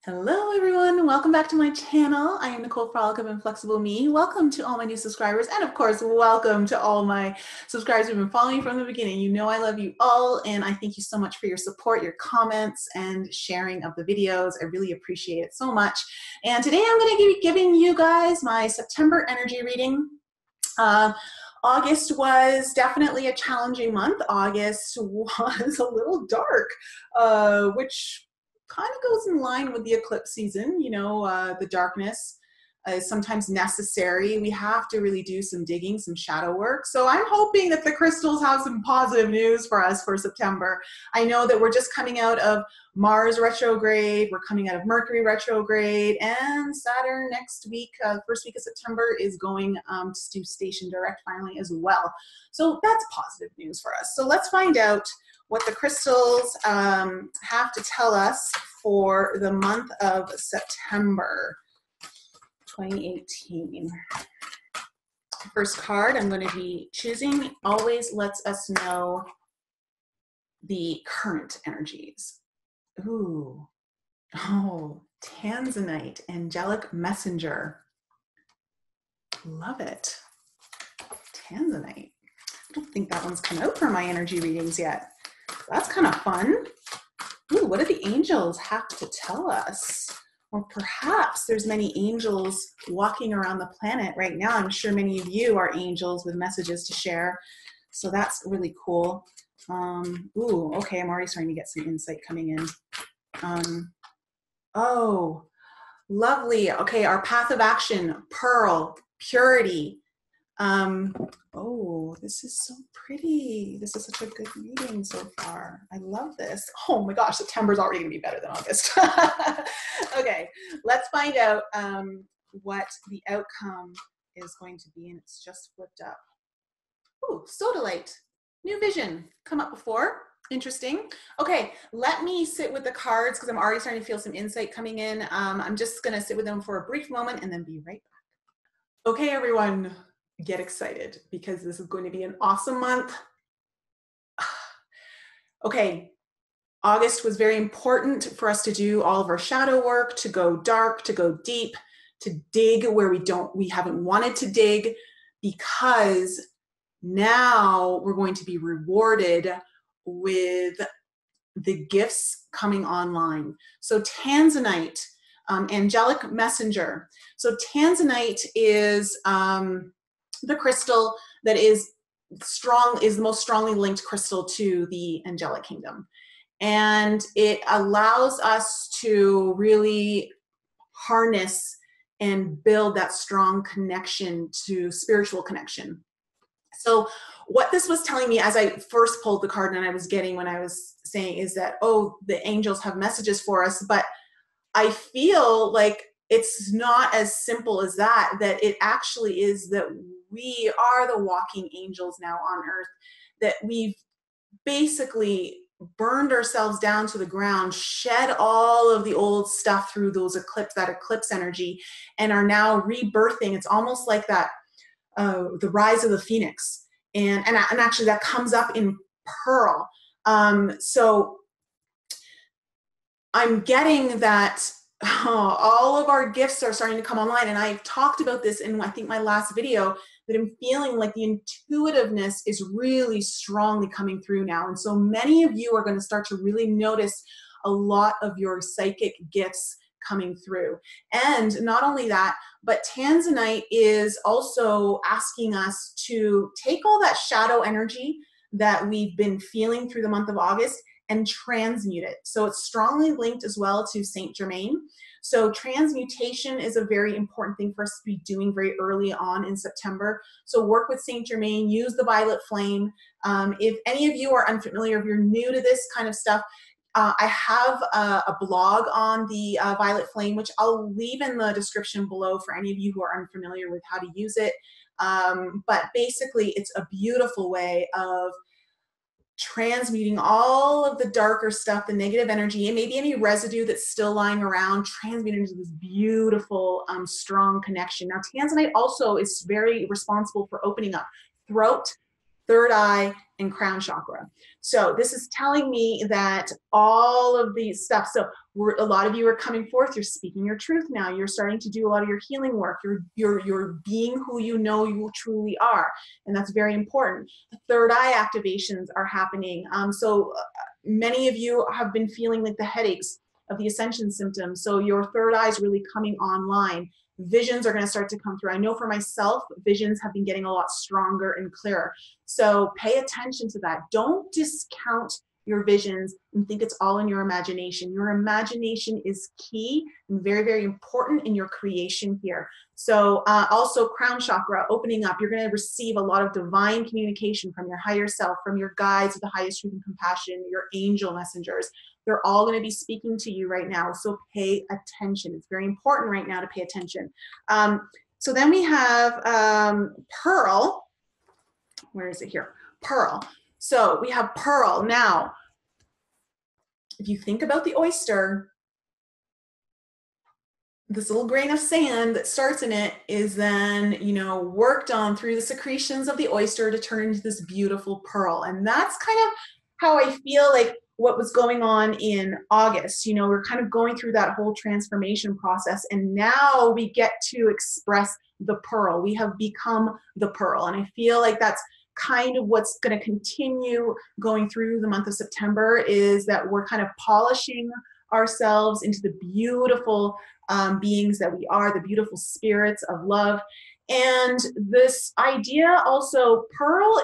Hello everyone, welcome back to my channel. I am Nicole Frolic of Inflexible Me. Welcome to all my new subscribers, and of course, welcome to all my subscribers who've been following me from the beginning. You know I love you all, and I thank you so much for your support, your comments, and sharing of the videos. I really appreciate it so much. And today I'm going to be giving you guys my September energy reading. August was definitely a challenging month. August was a little dark, which kind of goes in line with the eclipse season. You know, the darkness is sometimes necessary. We have to really do some digging, some shadow work. So I'm hoping that the crystals have some positive news for us for September. I know that we're just coming out of Mars retrograde, we're coming out of Mercury retrograde, and Saturn next week, first week of September, is going to do station direct finally as well. So that's positive news for us. So let's find out what the crystals have to tell us for the month of September 2018. First card I'm going to be choosing always lets us know the current energies. Ooh, oh, Tanzanite, Angelic Messenger. Love it. Tanzanite. I don't think that one's come out for my energy readings yet. That's kind of fun. Ooh, what do the angels have to tell us? Or perhaps there's many angels walking around the planet right now. I'm sure many of you are angels with messages to share. So that's really cool. Ooh, okay, I'm already starting to get some insight coming in. Oh, lovely. Okay, our path of action, pearl, purity. Oh, this is so pretty. This is such a good reading so far. I love this. Oh my gosh, September's already gonna be better than August. Okay, let's find out what the outcome is going to be, and it's just flipped up. Oh, Sodalite, new vision, come up before. Interesting. Okay, let me sit with the cards because I'm already starting to feel some insight coming in. I'm just gonna sit with them for a brief moment and then be right back. Okay, everyone, get excited because this is going to be an awesome month. Okay, August was very important for us to do all of our shadow work, to go dark, to go deep, to dig where we haven't wanted to dig, because now we're going to be rewarded with the gifts coming online. So Tanzanite, Angelic Messenger. So Tanzanite is the crystal that is the most strongly linked crystal to the angelic kingdom. And it allows us to really harness and build that strong connection to spiritual connection. So what this was telling me as I first pulled the card and I was getting when I was saying is that, oh, the angels have messages for us, but I feel like it's not as simple as that, that it actually is that we are the walking angels now on earth, that we've basically burned ourselves down to the ground, shed all of the old stuff through that eclipse energy, and are now rebirthing. It's almost like that, the rise of the phoenix. And actually that comes up in Pearl. So I'm getting that all of our gifts are starting to come online. And I've talked about this in, I think, my last video, that I'm feeling like the intuitiveness is really strongly coming through now. And so many of you are going to start to really notice a lot of your psychic gifts coming through. And not only that, but Tanzanite is also asking us to take all that shadow energy that we've been feeling through the month of August and transmute it. So it's strongly linked as well to Saint Germain. So transmutation is a very important thing for us to be doing very early on in September. So work with Saint Germain, use the violet flame. If any of you are unfamiliar, if you're new to this kind of stuff, I have a blog on the violet flame, which I'll leave in the description below for any of you who are unfamiliar with how to use it. But basically, it's a beautiful way of transmuting all of the darker stuff, the negative energy, and maybe any residue that's still lying around, transmuting into this beautiful, strong connection. Now, Tanzanite also is very responsible for opening up throat, third eye, and crown chakra. So this is telling me that all of these stuff, so a lot of you are coming forth, you're speaking your truth now, you're starting to do a lot of your healing work, you're being who you know you truly are, and that's very important. The third eye activations are happening. So many of you have been feeling like the headaches of the ascension symptoms, so your third eye is really coming online. Visions are going to start to come through. I know for myself, visions have been getting a lot stronger and clearer. So pay attention to that. Don't discount your visions and think it's all in your imagination. Your imagination is key and very, very important in your creation here. So also crown chakra opening up, you're going to receive a lot of divine communication from your higher self, from your guides of the highest truth and compassion, your angel messengers. They're all going to be speaking to you right now. So pay attention. It's very important right now to pay attention. So then we have Pearl. Where is it here? Pearl. So we have Pearl. Now, if you think about the oyster, this little grain of sand that starts in it is then, you know, worked on through the secretions of the oyster to turn into this beautiful pearl. And that's kind of how I feel like what was going on in August. You know, we're kind of going through that whole transformation process, and now we get to express the pearl. We have become the pearl. And I feel like that's kind of what's going to continue going through the month of September, is that we're kind of polishing ourselves into the beautiful beings that we are, the beautiful spirits of love. And this idea also, pearl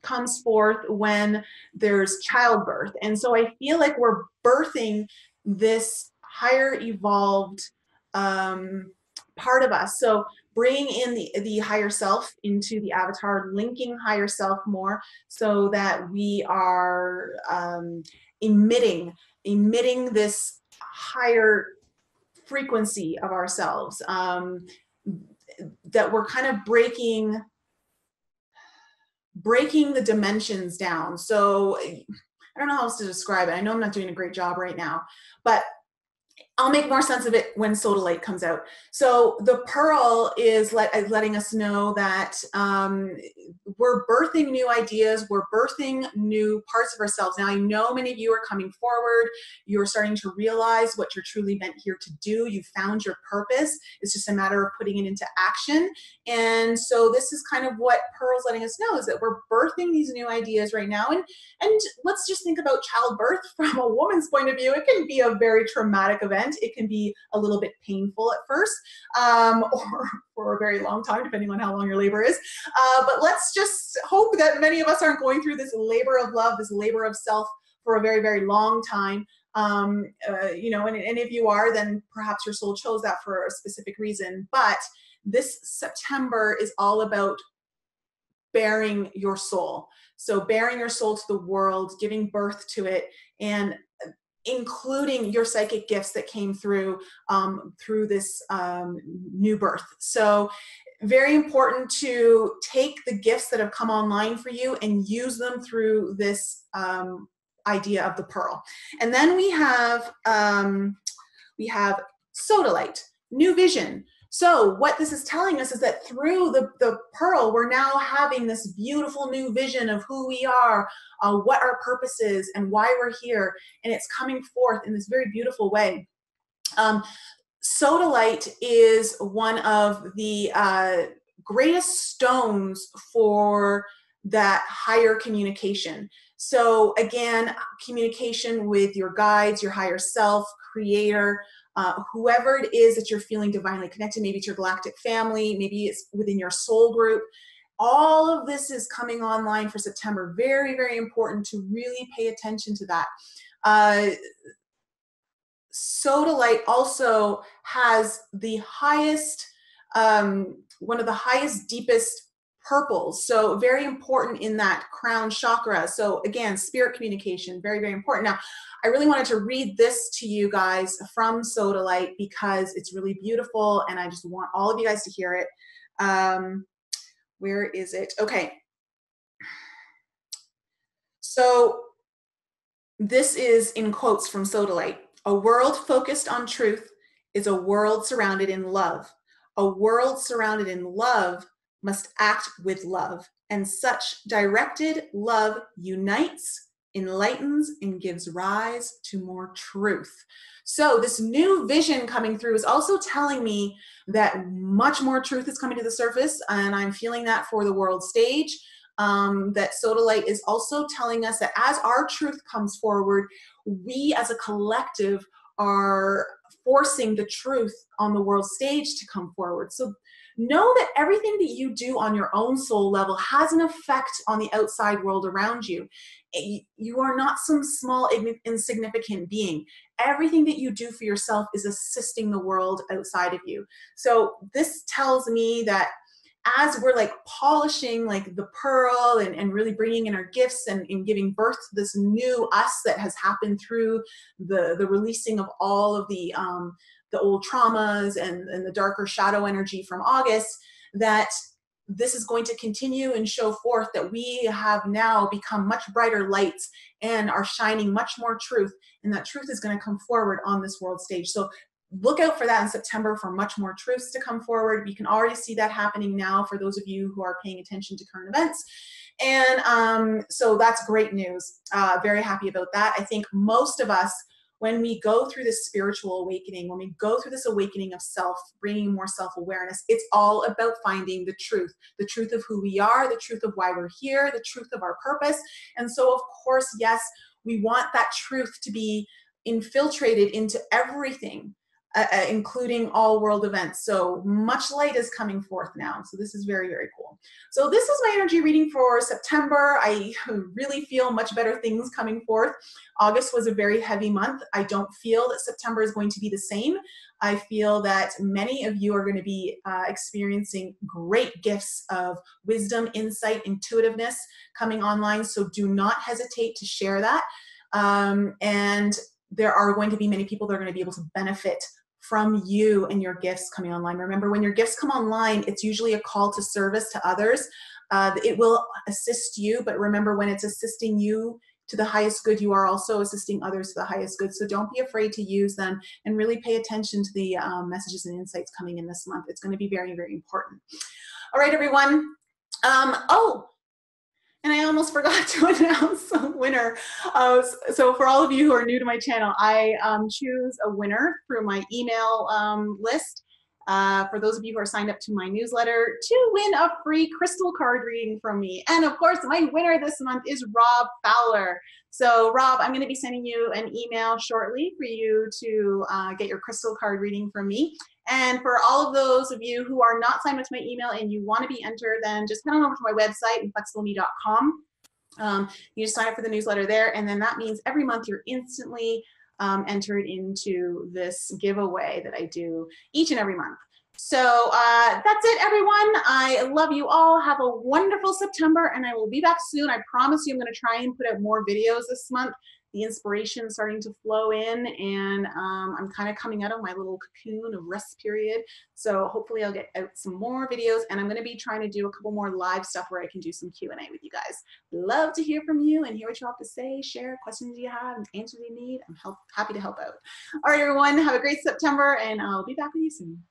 comes forth when there's childbirth. And so I feel like we're birthing this higher evolved part of us. So bringing in the higher self into the avatar, linking higher self more, so that we are emitting this higher frequency of ourselves, that we're kind of breaking the dimensions down. So I don't know how else to describe it. I know I'm not doing a great job right now, but I'll make more sense of it when Sodalite comes out. So the pearl is letting us know that we're birthing new ideas, we're birthing new parts of ourselves. Now, I know many of you are coming forward, you're starting to realize what you're truly meant here to do. You found your purpose. It's just a matter of putting it into action. And so this is kind of what Pearl's letting us know, is that we're birthing these new ideas right now. And let's just think about childbirth from a woman's point of view. It can be a very traumatic event. It can be a little bit painful at first, or for a very long time, depending on how long your labor is. But let's just hope that many of us aren't going through this labor of love, this labor of self for a very, very long time. You know, and if you are, then perhaps your soul chose that for a specific reason. But this September is all about bearing your soul. So bearing your soul to the world, giving birth to it, and including your psychic gifts that came through through this new birth. So very important to take the gifts that have come online for you and use them through this idea of the pearl. And then we have Sodalite, new vision. So what this is telling us is that through the pearl, we're now having this beautiful new vision of who we are, what our purpose is, and why we're here. And it's coming forth in this very beautiful way. Sodalite is one of the greatest stones for that higher communication. So again, communication with your guides, your higher self, creator, whoever it is that you're feeling divinely connected. Maybe it's your galactic family, maybe it's within your soul group. All of this is coming online for September. Very, very important to really pay attention to that. Sodalite also has the highest, one of the highest, deepest purples. So very important in that crown chakra. So again, spirit communication, very, very important. Now, I really wanted to read this to you guys from Sodalite because it's really beautiful and I just want all of you guys to hear it. Where is it? Okay. So this is in quotes from Sodalite. A world focused on truth is a world surrounded in love. A world surrounded in love must act with love and such directed love unites, enlightens, and gives rise to more truth. So this new vision coming through is also telling me that much more truth is coming to the surface, and I'm feeling that for the world stage. That Sodalite is also telling us that as our truth comes forward, we as a collective are forcing the truth on the world stage to come forward. So know that everything that you do on your own soul level has an effect on the outside world around you. You are not some small, insignificant being. Everything that you do for yourself is assisting the world outside of you. So this tells me that as we're like polishing like the pearl and really bringing in our gifts and giving birth to this new us that has happened through the releasing of all of the old traumas and the darker shadow energy from August, that this is going to continue and show forth that we have now become much brighter lights and are shining much more truth, and that truth is going to come forward on this world stage. So look out for that in September, for much more truths to come forward. You can already see that happening now for those of you who are paying attention to current events. And so that's great news. Very happy about that. I think most of us, when we go through this spiritual awakening, when we go through this awakening of self, bringing more self-awareness, it's all about finding the truth of who we are, the truth of why we're here, the truth of our purpose. And so, of course, yes, we want that truth to be infiltrated into everything, including all world events. So much light is coming forth now. So this is very, very cool. So this is my energy reading for September. I really feel much better things coming forth. August was a very heavy month. I don't feel that September is going to be the same. I feel that many of you are going to be experiencing great gifts of wisdom, insight, intuitiveness coming online. So do not hesitate to share that. And there are going to be many people that are going to be able to benefit from you and your gifts coming online. Remember, when your gifts come online, it's usually a call to service to others. It will assist you, but remember, when it's assisting you to the highest good, you are also assisting others to the highest good. So don't be afraid to use them, and really pay attention to the messages and insights coming in this month. It's going to be very, very important. All right, everyone. And I almost forgot to announce a winner. So for all of you who are new to my channel, I choose a winner through my email list. For those of you who are signed up to my newsletter, to win a free crystal card reading from me. And of course, my winner this month is Rob Fowler. So Rob, I'm going to be sending you an email shortly for you to get your crystal card reading from me. And for all of those of you who are not signed up to my email and you want to be entered, then just head on over to my website, inflexibleme.com. You just sign up for the newsletter there, and then that means every month you're instantly entered into this giveaway that I do each and every month. So that's it, everyone. I love you all. Have a wonderful September, and I will be back soon. I promise you I'm going to try and put out more videos this month. The inspiration is starting to flow in, and I'm kind of coming out of my little cocoon of rest period. So hopefully I'll get out some more videos, and I'm going to be trying to do a couple more live stuff where I can do some Q&A with you guys. Love to hear from you and hear what you have to say, share questions you have, answers you need. I'm happy to help out. All right, everyone, have a great September, and I'll be back with you soon.